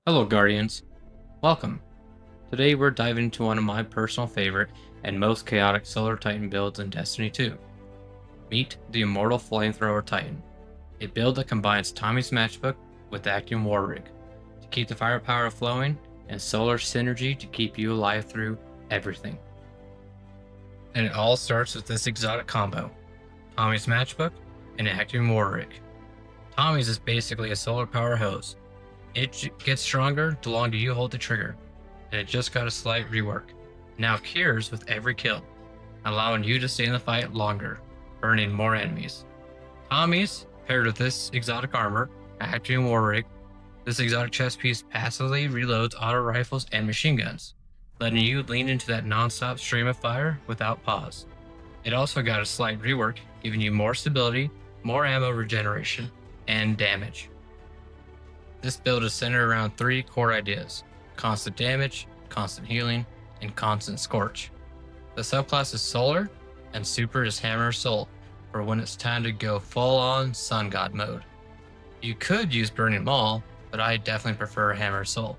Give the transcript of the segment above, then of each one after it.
Hello, Guardians. Welcome. Today we're diving into one of my personal favorite and most chaotic Solar Titan builds in Destiny 2. Meet the Immortal Flamethrower Titan, a build that combines Tommy's Matchbook with Actium War Rig to keep the firepower flowing and solar synergy to keep you alive through everything. And it all starts with this exotic combo, Tommy's Matchbook and Actium War Rig. Tommy's is basically a solar power hose. It gets stronger the longer you hold the trigger, and it just got a slight rework. Now cures with every kill, allowing you to stay in the fight longer, burning more enemies. Tommy's, paired with this exotic armor, Actium War Rig, this exotic chest piece passively reloads auto rifles and machine guns, letting you lean into that non-stop stream of fire without pause. It also got a slight rework, giving you more stability, more ammo regeneration, and damage. This build is centered around three core ideas: constant damage, constant healing, and constant scorch. The subclass is Solar, and Super is Hammer of Soul for when it's time to go full-on Sun God mode. You could use Burning Maul, but I definitely prefer Hammer of Soul.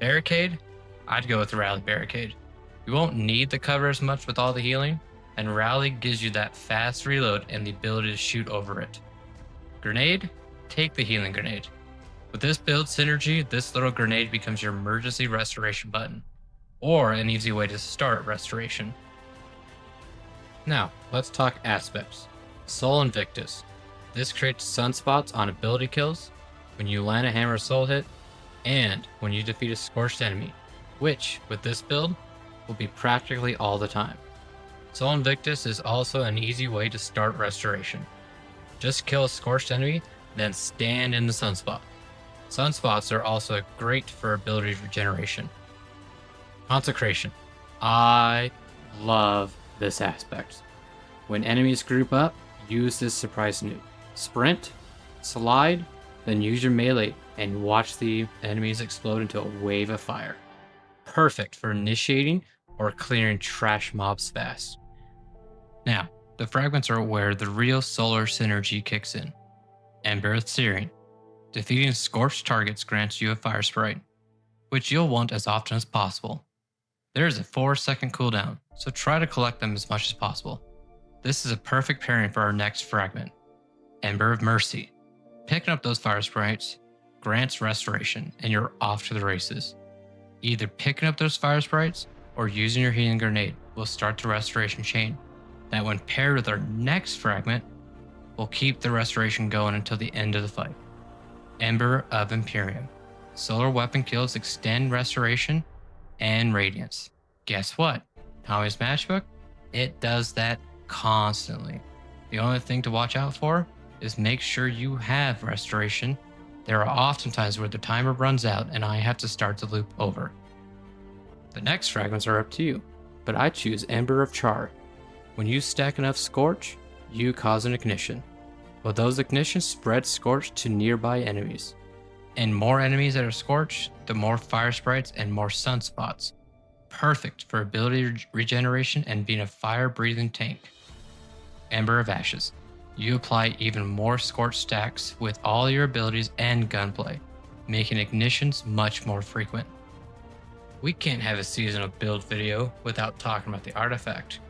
Barricade? I'd go with Rally Barricade. You won't need the cover as much with all the healing, and Rally gives you that fast reload and the ability to shoot over it. Grenade? Take the Healing Grenade. With this build synergy, this little grenade becomes your emergency restoration button, or an easy way to start restoration. Now, let's talk aspects. Soul Invictus. This creates sunspots on ability kills, when you land a Hammer Soul hit, and when you defeat a scorched enemy, which, with this build, will be practically all the time. Soul Invictus is also an easy way to start restoration. Just kill a scorched enemy, then stand in the sunspot. Sunspots are also great for ability regeneration. Consecration. I love this aspect. When enemies group up, use this surprise nuke. Sprint, slide, then use your melee and watch the enemies explode into a wave of fire. Perfect for initiating or clearing trash mobs fast. Now, the fragments are where the real solar synergy kicks in. Ember of Searing. Defeating scorched targets grants you a fire sprite, which you'll want as often as possible. There is a 4-second cooldown, so try to collect them as much as possible. This is a perfect pairing for our next fragment, Ember of Mercy. Picking up those fire sprites grants restoration, and you're off to the races. Either picking up those fire sprites or using your healing grenade will start the restoration chain that, when paired with our next fragment, will keep the restoration going until the end of the fight. Ember of Imperium. Solar weapon kills extend restoration and radiance. Guess what? Tommy's Matchbook? It does that constantly. The only thing to watch out for is make sure you have restoration. There are often times where the timer runs out and I have to start the loop over. The next fragments are up to you, but I choose Ember of Char. When you stack enough Scorch, you cause an ignition. Well, those ignitions spread Scorch to nearby enemies. And more enemies that are Scorched, the more fire sprites and more sunspots. Perfect for ability regeneration and being a fire-breathing tank. Ember of Ashes. You apply even more Scorch stacks with all your abilities and gunplay, making ignitions much more frequent. We can't have a seasonal build video without talking about the artifact.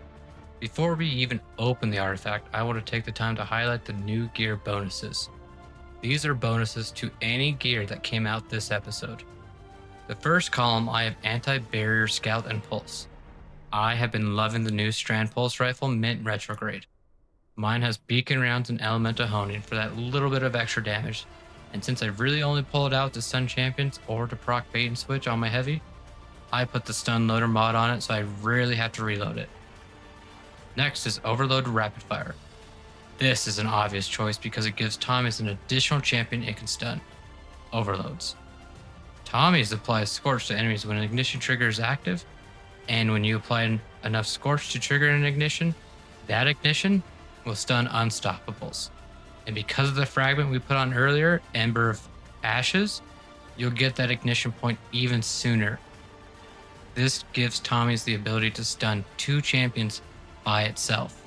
Before we even open the artifact, I want to take the time to highlight the new gear bonuses. These are bonuses to any gear that came out this episode. The first column, I have Anti-Barrier Scout and Pulse. I have been loving the new Strand Pulse Rifle Mint Retrograde. Mine has beacon rounds and elemental honing for that little bit of extra damage, and since I really only pull it out to stun champions or to proc bait and switch on my heavy, I put the stun loader mod on it so I rarely have to reload it. Next is Overload Rapid Fire. This is an obvious choice because it gives Tommy's an additional champion it can stun. Overloads. Tommy's applies Scorch to enemies when an ignition trigger is active, and when you apply enough Scorch to trigger an ignition, that ignition will stun Unstoppables. And because of the fragment we put on earlier, Ember of Ashes, you'll get that ignition point even sooner. This gives Tommy's the ability to stun 2 champions by itself.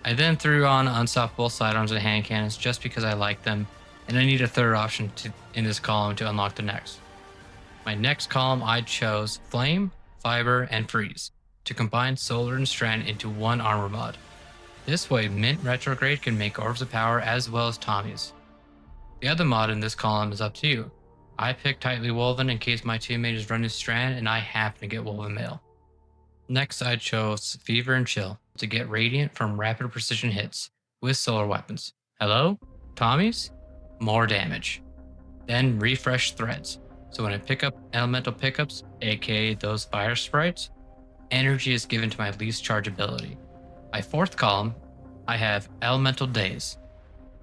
I then threw on Unstoppable sidearms and hand cannons just because I like them, and I need a third option in this column to unlock the next. My next column, I chose Flame, Fiber, and Freeze to combine Solar and Strand into one armor mod. This way, Mint Retrograde can make Orbs of Power as well as Tommy's. The other mod in this column is up to you. I picked Tightly Woven in case my teammate is running Strand and I happen to get Woven Mail. Next, I chose Fever and Chill to get Radiant from rapid precision hits with solar weapons. Hello? Tommy's? More damage. Then Refresh Threads. So when I pick up elemental pickups, aka those fire sprites, energy is given to my least charge ability. My fourth column, I have Elemental Daze.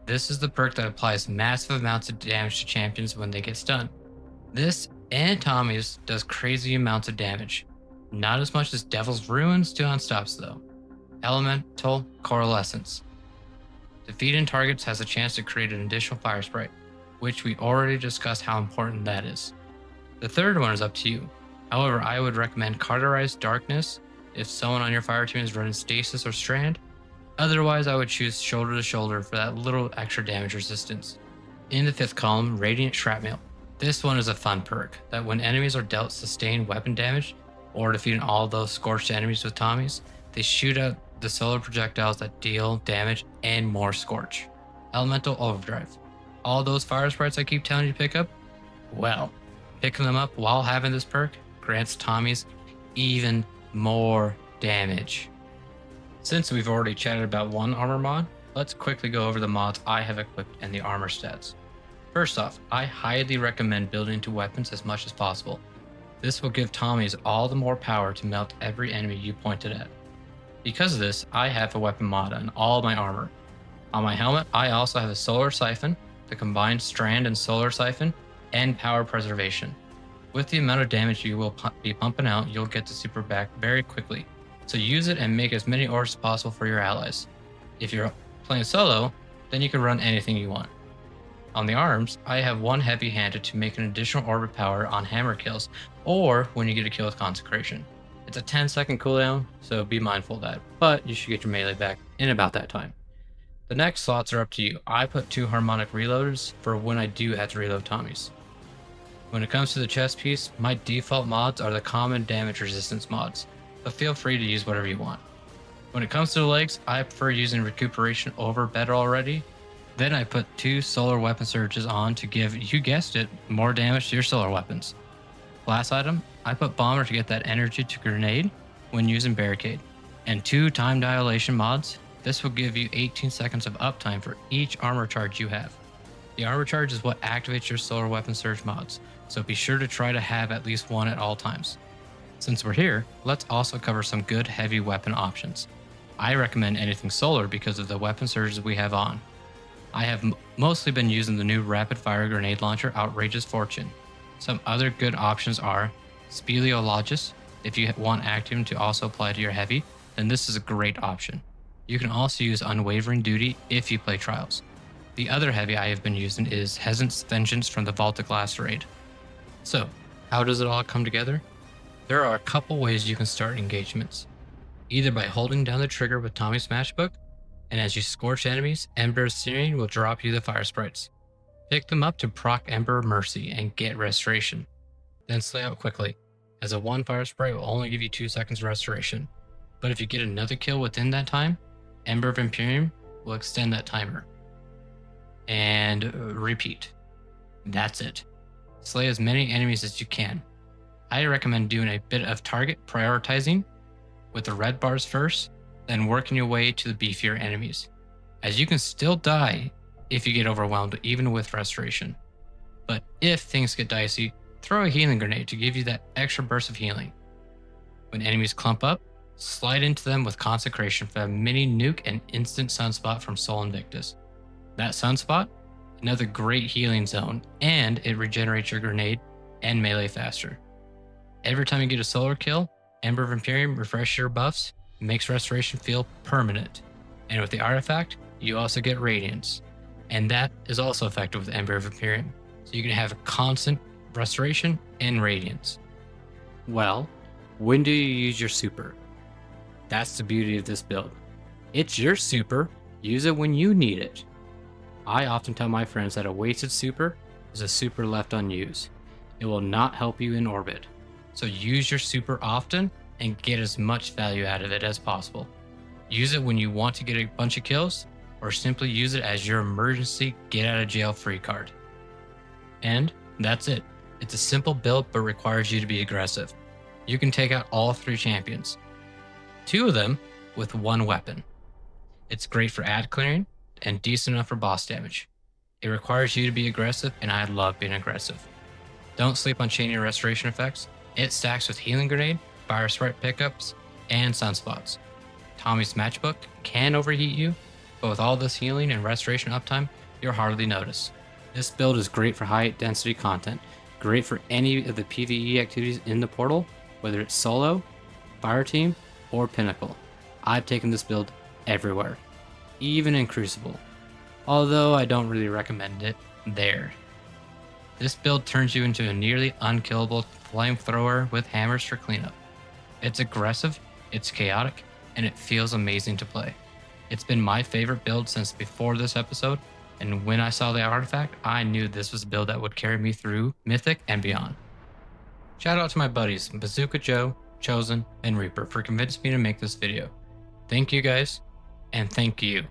This is the perk that applies massive amounts of damage to champions when they get stunned. This and Tommy's does crazy amounts of damage. Not as much as Devil's Ruins to Unstops though. Elemental Coalescence. Defeating targets has a chance to create an additional fire sprite, which we already discussed how important that is. The third one is up to you. However, I would recommend Cauterized Darkness if someone on your fire team is running Stasis or Strand. Otherwise, I would choose Shoulder to Shoulder for that little extra damage resistance. In the fifth column, Radiant Shrapnel. This one is a fun perk that when enemies are dealt sustained weapon damage or defeating all those scorched enemies with Tommy's, they shoot out the solar projectiles that deal damage and more scorch. Elemental Overdrive. All those fire sprites I keep telling you to pick up? Well, picking them up while having this perk grants Tommy's even more damage. Since we've already chatted about one armor mod, let's quickly go over the mods I have equipped and the armor stats. First off, I highly recommend building into weapons as much as possible. This will give Tommy's all the more power to melt every enemy you pointed at. Because of this, I have a weapon mod on all my armor. On my helmet, I also have a Solar Siphon, the combined Strand and Solar Siphon, and Power Preservation. With the amount of damage you will be pumping out, you'll get the super back very quickly. So use it and make as many orbs as possible for your allies. If you're playing solo, then you can run anything you want. On the arms, I have one heavy-handed to make an additional orb of power on hammer kills or when you get a kill with Consecration. It's a 10-second cooldown, so be mindful of that, but you should get your melee back in about that time. The next slots are up to you. I put 2 harmonic reloaders for when I do have to reload Tommy's. When it comes to the chest piece, my default mods are the common damage resistance mods, but feel free to use whatever you want. When it comes to the legs, I prefer using recuperation over better already. Then I put 2 solar weapon surges on to give, you guessed it, more damage to your solar weapons. Last item, I put bomber to get that energy to grenade when using barricade, and 2 time dilation mods. This will give you 18 seconds of uptime for each armor charge you have. The armor charge is what activates your solar weapon surge mods, so be sure to try to have at least one at all times. Since we're here, let's also cover some good heavy weapon options. I recommend anything solar because of the weapon surges we have on. I have mostly been using the new rapid fire grenade launcher Outrageous Fortune. Some other good options are Speleologus. If you want Actium to also apply to your heavy, then this is a great option. You can also use Unwavering Duty if you play Trials. The other heavy I have been using is Hezant's Vengeance from the Vault of Glass raid. So, how does it all come together? There are a couple ways you can start engagements. Either by holding down the trigger with Tommy's Matchbook, and as you scorch enemies, Ember Searing will drop you the fire sprites. Pick them up to proc Ember Mercy and get Restoration. Then slay out quickly, as a 1 fire sprite will only give you 2 seconds restoration. But if you get another kill within that time, Ember of Imperium will extend that timer. And repeat. That's it. Slay as many enemies as you can. I recommend doing a bit of target prioritizing with the red bars first, then working your way to the beefier enemies, as you can still die if you get overwhelmed even with restoration. But if things get dicey, throw a healing grenade to give you that extra burst of healing. When enemies clump up, slide into them with Consecration for a mini nuke and instant sunspot from Sol Invictus. That sunspot, another great healing zone, and it regenerates your grenade and melee faster. Every time you get a solar kill, Ember of Imperium refreshes your buffs, makes restoration feel permanent. And with the artifact, you also get Radiance. And that is also effective with Ember of Imperium. So you can have a constant restoration and Radiance. Well, when do you use your super? That's the beauty of this build. It's your super, use it when you need it. I often tell my friends that a wasted super is a super left unused. It will not help you in orbit. So use your super often and get as much value out of it as possible. Use it when you want to get a bunch of kills, or simply use it as your emergency get out of jail free card. And that's it. It's a simple build but requires you to be aggressive. You can take out all 3 champions, 2 of them with 1 weapon. It's great for ad clearing and decent enough for boss damage. It requires you to be aggressive, and I love being aggressive. Don't sleep on Chain Restoration effects. It stacks with Healing Grenade, Fire Sprite pickups, and Sunspots. Tommy's Matchbook can overheat you, but with all this healing and restoration uptime, you'll hardly notice. This build is great for high density content, great for any of the PvE activities in the portal, whether it's solo, fireteam, or pinnacle. I've taken this build everywhere, even in Crucible, although I don't really recommend it there. This build turns you into a nearly unkillable flamethrower with hammers for cleanup. It's aggressive, it's chaotic, and it feels amazing to play. It's been my favorite build since before this episode, and when I saw the artifact, I knew this was a build that would carry me through Mythic and beyond. Shout out to my buddies Bazooka Joe, Chosen, and Reaper for convincing me to make this video. Thank you guys, and thank you.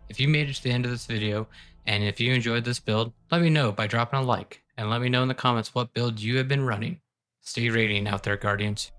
If you made it to the end of this video, and if you enjoyed this build, let me know by dropping a like, and let me know in the comments what build you have been running. Stay radiant out there, Guardians.